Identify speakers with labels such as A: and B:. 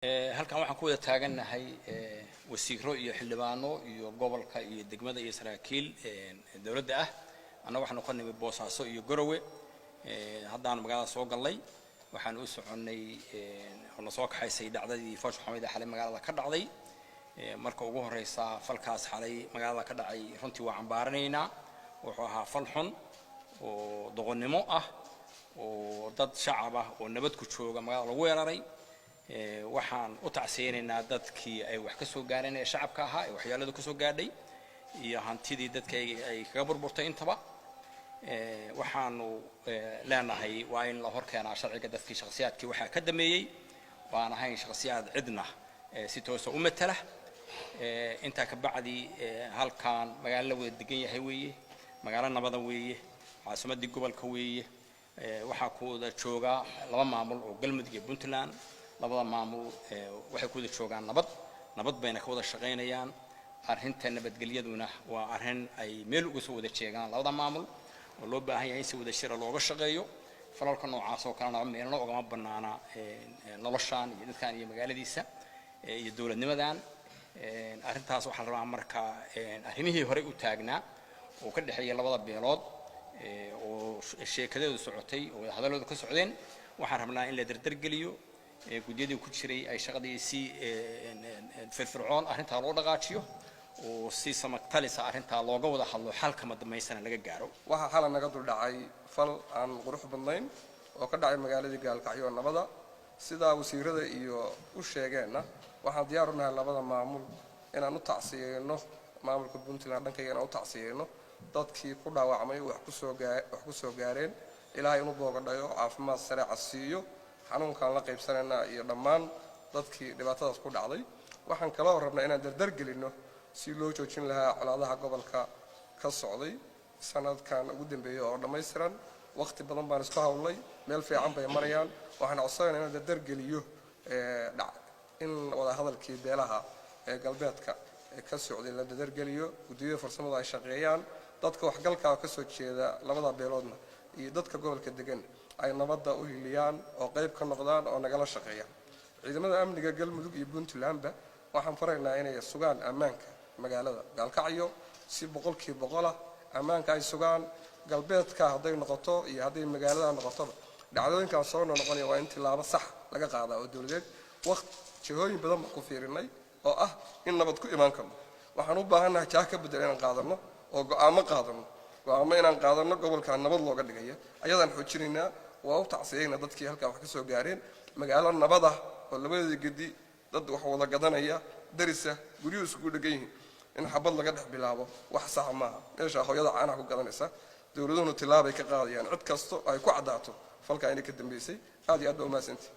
A: halkan waxaan ku wada taaganahay wasiiro iyo xildhibaano iyo gobolka iyo degmada iyo saraakiil dawladda ah annagu waxaan ku nimid Boosaaso iyo Garowe haddaan magaalada soo galnay waxaan u soconay oo soo kaxaysay dhacdadii Foosh Xameed xalay magaalada ka dhacday marka ugu horeysa falkaas xalay magaalada ka dhacay runtii waa cambaaranaynaa wuxuu ahaa fal xun oo doqonnimo ah oo dad shacab ah oo nabad ku jooga magaalada lagu weeraray waxaan u tacsiyeenaynaa dadkii ay wax ka soo gaareen ee shacabka ahaa ee waxyeelada ku soo gaadhay iyo hantidii dadka ay kaga burburtay intaba waxaanu leenahay waa in la hor keenaa sharciga dadkii shakhsiyaadkii waxa ka dameeyay waan ahayn shakhsiyaad cidna si toos ah u matala inta ka bacdi halkaan magaalada wada degan yahay weeye magaalada nabada weeye caasimadii gobolka weeye waxa ku wada jooga laba maamul oo Galmudug iyo Puntland labada maamul waxay ku wada joogaan nabad bayna ka wada shaqeynayaan arrinta nabadgelyaduna waa arrin ay meel uga soo wada jeegaan labada maamul oo loo baahan yahay in si wada shir looga shaqeeyo falalka noocaas oo kalena meelna uga banaana noloshaan iyo dadkan iyo magaaladiisa iyo dawladnimadan arrintaas waxa la rabaa marka arrimihii hore u taagnaa oo ka dhaxeeyay labada beelood oo sheekadeedu socotay oo hadaladu ka socdeen waxaan rabnaa in la dardar geliyo gudiyadii ku jiray ay shaqadii si firfircoon arrinta loo dhaqaajiyo oo si samaqtalisa arrinta looga wada hadlo xalka madamaysana laga gaaro
B: waxa xal naga dul dhacay fal aan qurux badnayn oo ka dhacay magaalada Gaalkacyo nabada sida wasiirada iyo u sheegeenna waxaan diyaar u nahay labada maamul inaan u tacsiyeeno maamulka Puntland dhankayna u tacsiyeeno dadkii ku dhaawacmay wax ku soo gaareen ilaahay inuu boogadhayo caafimaad sare casiyo xanuunkan la qaybsanayna iyo dhammaan dadkii dhibaatadaas ku dhacday waxaan kala rabnaa inaan dardar gelino si loo joojin lahaa colaadaha gobolka ka socday sanadkan ugu dambeeyay oo dhameystiran waqti badan baan isku hawlay meel fiican bay marayaan waxaan codsanaynaa inaan dardar geliyo in wada hadalkii beelaha ee galbeedka ka socday la dardar geliyo gudiyada farsamada ay shaqeeyaan dadka waxgalka ka soo jeeda labada beeloodna iyo dadka gobolka degan ay nabadda u hiliyaan oo qayb ka noqdaan oo nagala shaqeeyaan ciidamada amniga Galmudug iyo Puntland waxaan faraynaa inay sugaan ammaanka magaalada Gaalkacyo si boqolkiiba ammaanka ay sugaan galbeedka haday noqoto iyo haday magaalada noqoto dhacdooyinka soo noqonaya waa in tilaabo sax laga qaadaa oo dawladeed waqti jihooyin badan ku fiirinay oo ah in nabad ku imaan karno waxaan u baahanahay jaah ka bedel inaan qaadano oo go'aamo qaadano go'aamo inaan qaadano gobolka nabad looga dhigaya ayadaan xoojinaynaa waa u tacsiyeena dadkii halka wax ka soo gaareen magaalada nabada oo labada gedi dad wax wada gadanaya darisa guriyo isku dhagan yihiin in xabad laga dhex bilaabo wax sax ma aha meesha hooyada caanaha ku gadanaysa dawladuhu tilaabay ka qaadayaan cid kasto ay ku cadaato falka inay ka dambeysay aad iyo aad u maasantii